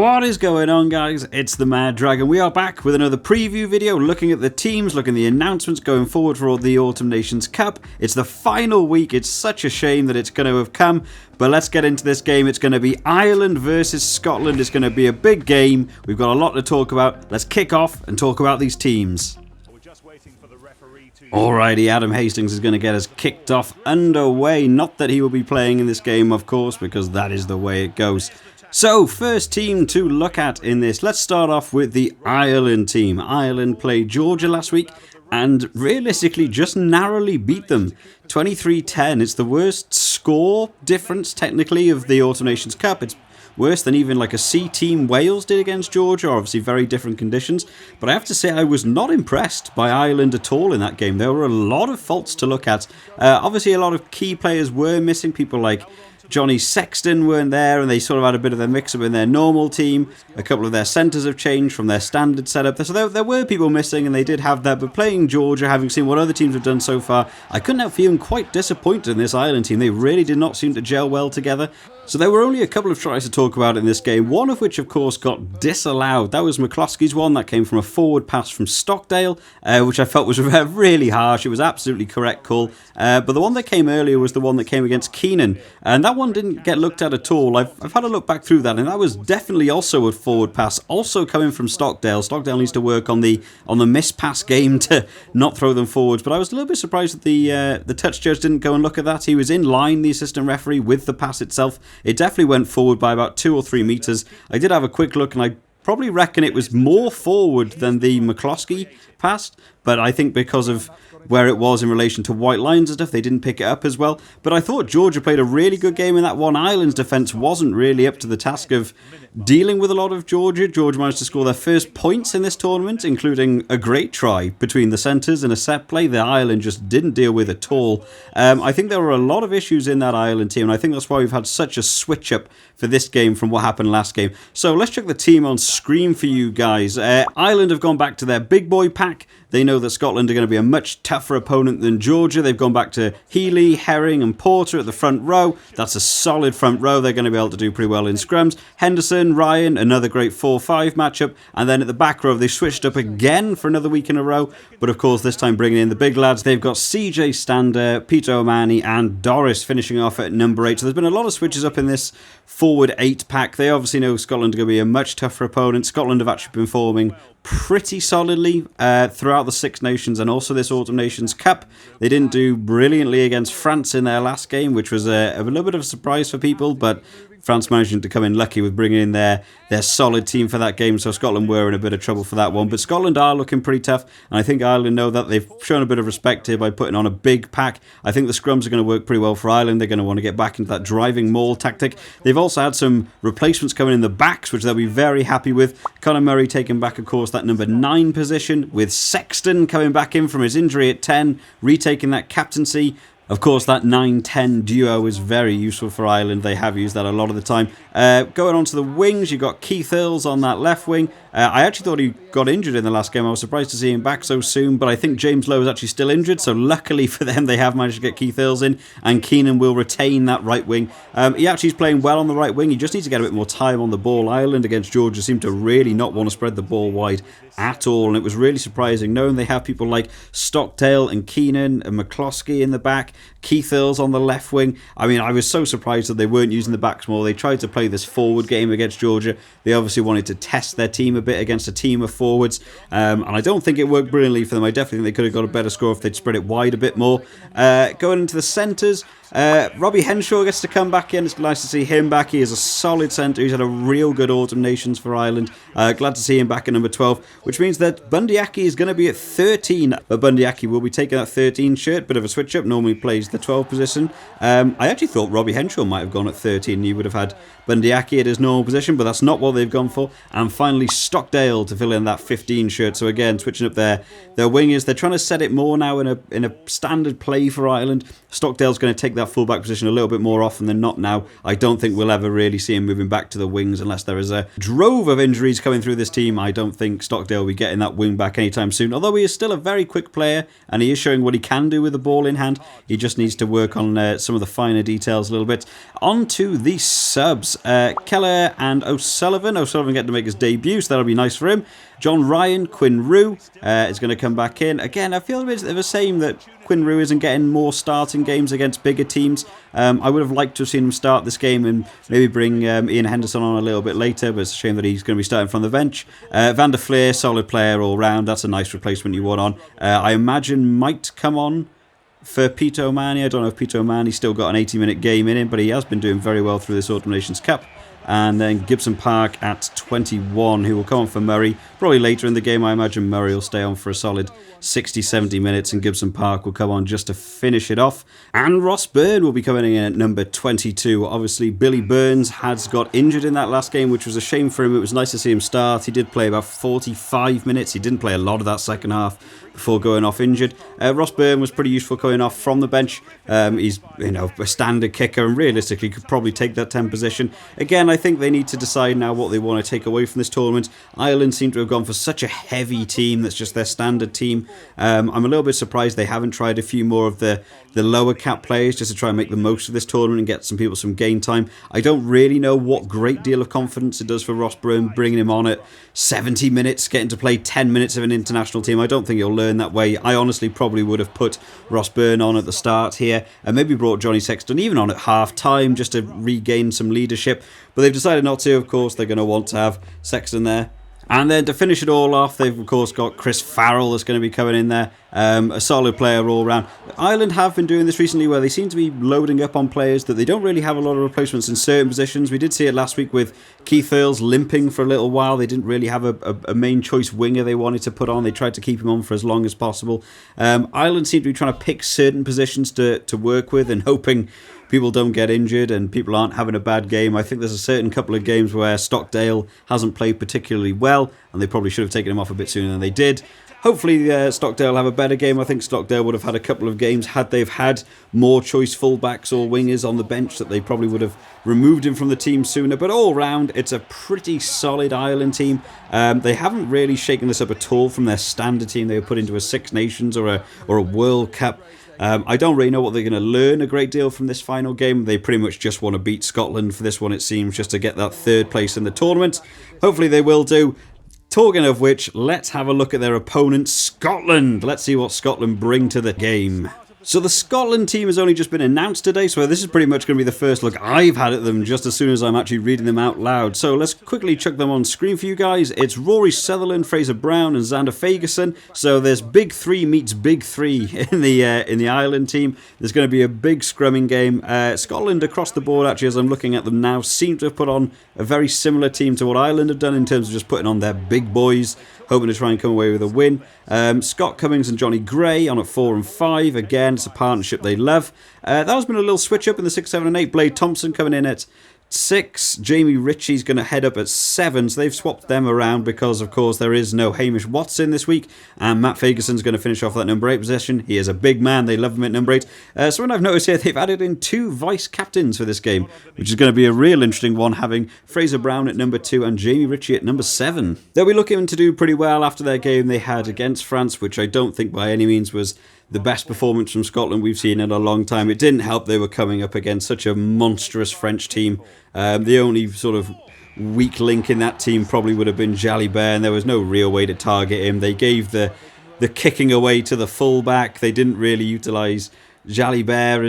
What is going on, guys? It's the Mad Dragon. We are back with another preview video looking at the teams, looking at the announcements going forward for the Autumn Nations Cup. It's the final week. It's such a shame that it's going to have come, but let's get into this game. It's going to be Ireland versus Scotland. It's going to be a big game. We've got a lot to talk about. Let's kick off and talk about these teams. Alrighty, Adam Hastings is going to get us kicked off underway. Not that he will be playing in this game, of course, because that is the way it goes. So, first team to look at in this. Let's start off with the Ireland team. Ireland played Georgia last week and realistically just narrowly beat them. 23-10. It's the worst score difference, technically, of the Autumn Nations Cup. It's worse than even like a C team Wales did against Georgia. Obviously very different conditions. But I have to say I was not impressed by Ireland at all in that game. There were a lot of faults to look at. Obviously a lot of key players were missing. People like Johnny Sexton weren't there, and they sort of had a bit of a mix-up in their normal team. A couple of their centres have changed from their standard setup. So there were people missing, and they did have that. But playing Georgia, having seen what other teams have done so far, I couldn't help feeling quite disappointed in this Ireland team. They really did not seem to gel well together. So there were only a couple of tries to talk about in this game, one of which, of course, got disallowed. That was McCloskey's one. That came from a forward pass from Stockdale, which I felt was really harsh. It was absolutely correct call. But the one that came earlier was the one that came against Keenan, and that one didn't get looked at all. I've had a look back through that, and that was definitely also a forward pass, also coming from Stockdale. Stockdale needs to work on the miss pass game to not throw them forwards. But I was a little bit surprised that the touch judge didn't go and look at that. He was in line, the assistant referee, with the pass itself. It definitely went forward by about 2 or 3 metres. I did have a quick look, and I probably reckon it was more forward than the McCloskey pass, but I think because of where it was in relation to white lines and stuff, they didn't pick it up as well. But I thought Georgia played a really good game in that one. Ireland's defence wasn't really up to the task of dealing with a lot of Georgia. Georgia managed to score their first points in this tournament, including a great try between the centres and a set play that Ireland just didn't deal with at all. I think there were a lot of issues in that Ireland team, and I think that's why we've had such a switch up for this game from what happened last game. So let's check the team on screen for you guys. Ireland have gone back to their big boy pack. They know that Scotland are going to be a much tougher opponent than Georgia. They've gone back to Healy, Herring and Porter at the front row. That's a solid front row. They're going to be able to do pretty well in scrums. Henderson, Ryan, another great 4-5 matchup. And then at the back row, they switched up again for another week in a row. But of course, this time bringing in the big lads. They've got CJ Stander, Peter O'Mahony and Doris finishing off at number 8. So there's been a lot of switches up in this forward 8 pack. They obviously know Scotland are going to be a much tougher opponent. Scotland have actually been forming pretty solidly throughout the Six Nations and also this Autumn Nations Cup. They didn't do brilliantly against France in their last game, which was a little bit of a surprise for people, but France managing to come in lucky with bringing in their solid team for that game, so Scotland were in a bit of trouble for that one. But Scotland are looking pretty tough, and I think Ireland know that. They've shown a bit of respect here by putting on a big pack. I think the scrums are going to work pretty well for Ireland. They're going to want to get back into that driving maul tactic. They've also had some replacements coming in the backs, which they'll be very happy with. Conor Murray taking back, of course, that number 9 position, with Sexton coming back in from his injury at 10, retaking that captaincy. Of course, that 9-10 duo is very useful for Ireland. They have used that a lot of the time. Going on to the wings, you've got Keith Earls on that left wing. I actually thought he got injured in the last game. I was surprised to see him back so soon, but I think James Lowe is actually still injured, so luckily for them, they have managed to get Keith Earls in, and Keenan will retain that right wing. He actually is playing well on the right wing. He just needs to get a bit more time on the ball. Ireland against Georgia seem to really not want to spread the ball wide at all, and it was really surprising knowing they have people like Stockdale and Keenan and McCloskey in the back, Keith Earls on the left wing. I mean, I was so surprised that they weren't using the backs more. They tried to play this forward game against Georgia. They obviously wanted to test their team a bit against a team of forwards, and I don't think it worked brilliantly for them. I definitely think they could have got a better score if they'd spread it wide a bit more. Going into the centres, Robbie Henshaw gets to come back in. It's nice to see him back. He is a solid centre. He's had a real good Autumn Nations for Ireland. Glad to see him back at number 12, which means that Bundyaki is going to be at 13. But Bundyaki will be taking that 13 shirt. Bit of a switch up. Normally plays the 12 position. I actually thought Robbie Henshaw might have gone at 13. He would have had Bundyaki at his normal position, but that's not what they've gone for. And finally, Stockdale to fill in that 15 shirt. So again, switching up their wingers. They're trying to set it more now in a standard play for Ireland. Stockdale's going to take that that fullback position a little bit more often than not now. I don't think we'll ever really see him moving back to the wings unless there is a drove of injuries coming through this team. I don't think Stockdale will be getting that wing back anytime soon, although he is still a very quick player and he is showing what he can do with the ball in hand. He just needs to work on some of the finer details a little bit. On to the subs. Keller and O'Sullivan. O'Sullivan getting to make his debut, so that'll be nice for him. John Ryan, Quinn Rue is going to come back in. Again, I feel a bit of a shame that Quinn Rue isn't getting more starting games against bigger teams. I would have liked to have seen him start this game and maybe bring Ian Henderson on a little bit later, but it's a shame that he's going to be starting from the bench. Van der Fleer, solid player all round. That's a nice replacement you want on. I imagine might come on for Peter O'Mahony. I don't know if Peter O'Mahony's still got an 80-minute game in him, but he has been doing very well through this Autumn Nations Cup. And then Gibson Park at 21, who will come on for Murray. Probably later in the game, I imagine Murray will stay on for a solid 60-70 minutes and Gibson Park will come on just to finish it off. And Ross Byrne will be coming in at number 22. Obviously, Billy Burns has got injured in that last game, which was a shame for him. It was nice to see him start. He did play about 45 minutes. He didn't play a lot of that second half before going off injured. Ross Byrne was pretty useful coming off from the bench. He's a standard kicker and realistically could probably take that 10 position. Again, I think they need to decide now what they want to take away from this tournament. Ireland seem to have gone for such a heavy team that's just their standard team. I'm a little bit surprised they haven't tried a few more of the lower cap players just to try and make the most of this tournament and get some people some game time. I don't really know what great deal of confidence it does for Ross Byrne bringing him on at 70 minutes, getting to play 10 minutes of an international team. I don't think he'll learn that way. I honestly probably would have put Ross Byrne on at the start here and maybe brought Johnny Sexton even on at half time just to regain some leadership. But they've decided not to, of course. They're going to want to have Sexton there. And then to finish it all off, they've of course got Chris Farrell that's going to be coming in there. A solid player all round. Ireland have been doing this recently where they seem to be loading up on players that they don't really have a lot of replacements in certain positions. We did see it last week with Keith Earls limping for a little while. They didn't really have a main choice winger they wanted to put on. They tried to keep him on for as long as possible. Ireland seem to be trying to pick certain positions to work with and hoping people don't get injured and people aren't having a bad game. I think there's a certain couple of games where Stockdale hasn't played particularly well and they probably should have taken him off a bit sooner than they did. Hopefully Stockdale have a better game. I think Stockdale would have had a couple of games had they've had more choice fullbacks or wingers on the bench that they probably would have removed him from the team sooner. But all round, it's a pretty solid Ireland team. They haven't really shaken this up at all from their standard team they were put into a Six Nations or a World Cup. I don't really know what they're going to learn a great deal from this final game. They pretty much just want to beat Scotland for this one, it seems, just to get that third place in the tournament. Hopefully they will do. Talking of which, let's have a look at their opponent, Scotland. Let's see what Scotland bring to the game. So the Scotland team has only just been announced today, so this is pretty much going to be the first look I've had at them just as soon as I'm actually reading them out loud. So let's quickly chuck them on screen for you guys. It's Rory Sutherland, Fraser Brown and Xander Fagerson. So there's Big Three meets Big Three in the Ireland team. There's going to be a big scrumming game. Scotland across the board, actually, as I'm looking at them now, seem to have put on a very similar team to what Ireland have done in terms of just putting on their big boys, hoping to try and come away with a win. Scott Cummings and Johnny Gray on at 4 and 5. Again, it's a partnership they love. That has been a little switch up in the 6, 7 and 8. Blade Thompson coming in at 6. Jamie Ritchie's going to head up at 7. So they've swapped them around because, of course, there is no Hamish Watson this week. And Matt Fagerson's going to finish off that number 8 position. He is a big man. They love him at number 8. So when I've noticed here, they've added in 2 vice-captains for this game, which is going to be a real interesting one, having Fraser Brown at number 2 and Jamie Ritchie at number 7. They'll be looking to do pretty well after their game they had against France, which I don't think by any means was the best performance from Scotland we've seen in a long time. It didn't help they were coming up against such a monstrous French team. The only sort of weak link in that team probably would have been Jalibert, and there was no real way to target him. They gave the kicking away to the fullback. They didn't really utilise Jalibert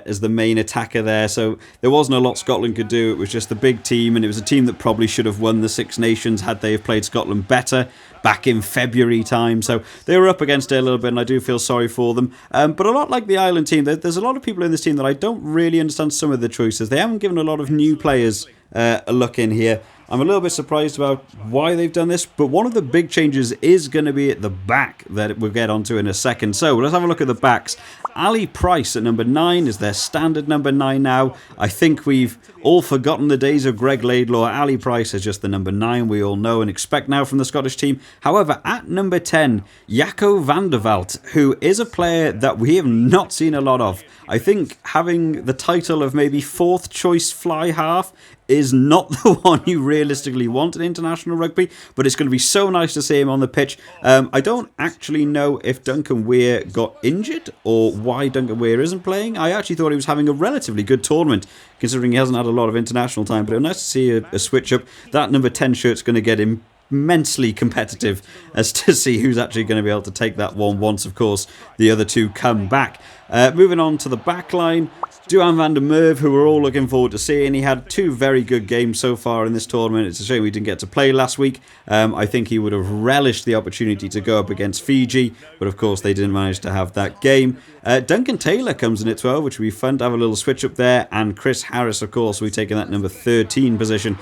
as the main attacker there, so there wasn't a lot Scotland could do. It was just the big team, and it was a team that probably should have won the Six Nations had they have played Scotland better back in February time. So they were up against it a little bit, and I do feel sorry for them. But a lot like the Ireland team, there's a lot of people in this team that I don't really understand some of the choices. They haven't given a lot of new players a look in here. I'm a little bit surprised about why they've done this, but one of the big changes is going to be at the back that we'll get onto in a second. So let's have a look at the backs. Ali Price at number 9 is their standard number 9 now. I think we've all forgotten the days of Greg Laidlaw. Ali Price is just the number 9 we all know and expect now from the Scottish team. However, at number 10, Jaco van der Walt, who is a player that we have not seen a lot of. I think having the title of maybe 4th choice fly half is not the one you realistically want in international rugby, but it's going to be so nice to see him on the pitch. I don't actually know if Duncan Weir got injured or why Duncan Weir isn't playing. I actually thought he was having a relatively good tournament, considering he hasn't had a lot of international time, but it was nice to see a switch up. That number 10 shirt's going to get immensely competitive as to see who's actually going to be able to take that one once, of course, the other two come back. Moving on to the back line, Duhan van der Merwe, who we're all looking forward to seeing. He had 2 very good games so far in this tournament. It's a shame we didn't get to play last week. I think he would have relished the opportunity to go up against Fiji, but of course they didn't manage to have that game. Duncan Taylor comes in at 12, which will be fun to have a little switch up there, and Chris Harris, of course, we've taken that number 13 position,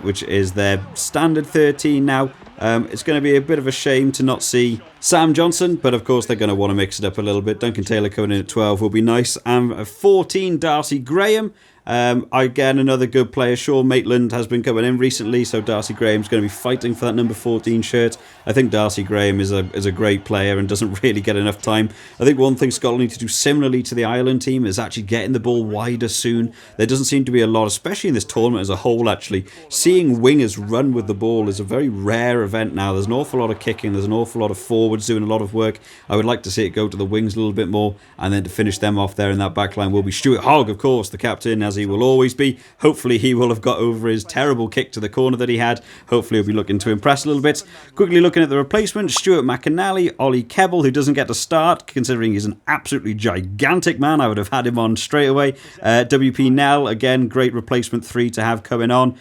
which is their standard 13 now. It's going to be a bit of a shame to not see Sam Johnson, but of course they're going to want to mix it up a little bit. Duncan Taylor coming in at 12 will be nice. And 14, Darcy Graham. Again, another good player. Sean Maitland has been coming in recently, so Darcy Graham's going to be fighting for that number 14 shirt. I think Darcy Graham is a great player and doesn't really get enough time. I think one thing Scotland need to do similarly to the Ireland team is actually getting the ball wider soon. There doesn't seem to be a lot, especially in this tournament as a whole, actually. Seeing wingers run with the ball is a very rare event now. There's an awful lot of kicking, there's an awful lot of forwards doing a lot of work. I would like to see it go to the wings a little bit more, and then to finish them off there in that back line will be Stuart Hogg, of course, the captain, as he will always be. Hopefully he will have got over his terrible kick to the corner that he had. Hopefully he'll be looking to impress a little bit. Quickly looking at the replacements, Stuart McAnally, Ollie Kebble, who doesn't get to start, considering he's an absolutely gigantic man. I would have had him on straight away. WP Nell, again, great replacement 3 to have coming on.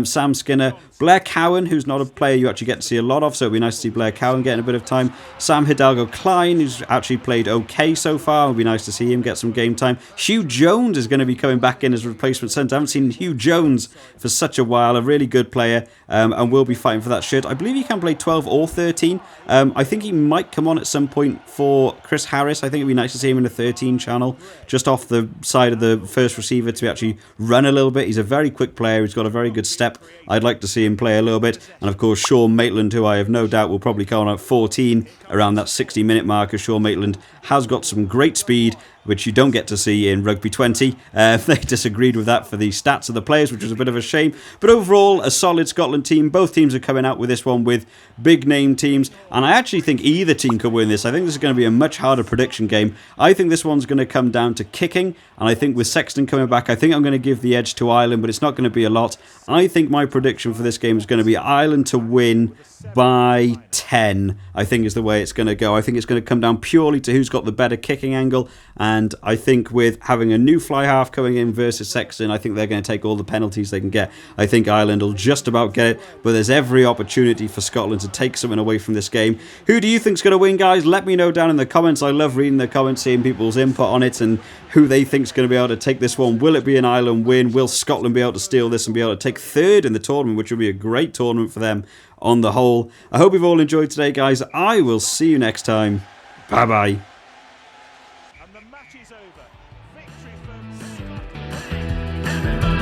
Sam Skinner, Blair Cowan, who's not a player you actually get to see a lot of, so it'd be nice to see Blair Cowan getting a bit of time. Sam Hidalgo-Klein, who's actually played okay so far. It would be nice to see him get some game time. Hugh Jones is going to be coming back in as a replacement centre. I haven't seen Hugh Jones for such a while. A really good player, and will be fighting for that shirt. I believe he can play 12 or 13. I think he might come on at some point for Chris Harris. I think it'd be nice to see him in the 13 channel, just off the side of the first receiver to actually run a little bit. He's a very quick player. He's got a very good step. I'd like to see him play a little bit. And of course, Sean Maitland, who I have no doubt will probably come on at 14 around that 60-minute mark, as Sean Maitland has got some great speed, which you don't get to see in Rugby 20. They disagreed with that for the stats of the players, which was a bit of a shame. But overall, a solid Scotland team. Both teams are coming out with this one with big-name teams, and I actually think either team could win this. I think this is going to be a much harder prediction game. I think this one's going to come down to kicking, and I think with Sexton coming back, I think I'm going to give the edge to Ireland, but it's not going to be a lot. I think my prediction for this game is going to be Ireland to win by 10, I think is the way it's going to go. I think it's going to come down purely to who's got the better kicking angle, and I think with having a new fly half coming in versus Sexton, I think they're going to take all the penalties they can get. I think Ireland will just about get it, but there's every opportunity for Scotland to take something away from this game. Who do you think's going to win, guys? Let me know down in the comments. I love reading the comments, seeing people's input on it and who they think's going to be able to take this one. Will it be an Ireland win? Will Scotland be able to steal this and be able to take third in the tournament, which will be a great tournament for them on the whole? I hope you've all enjoyed today, guys. I will see you next time. Bye-bye. And the match is over. Victory for Scotland.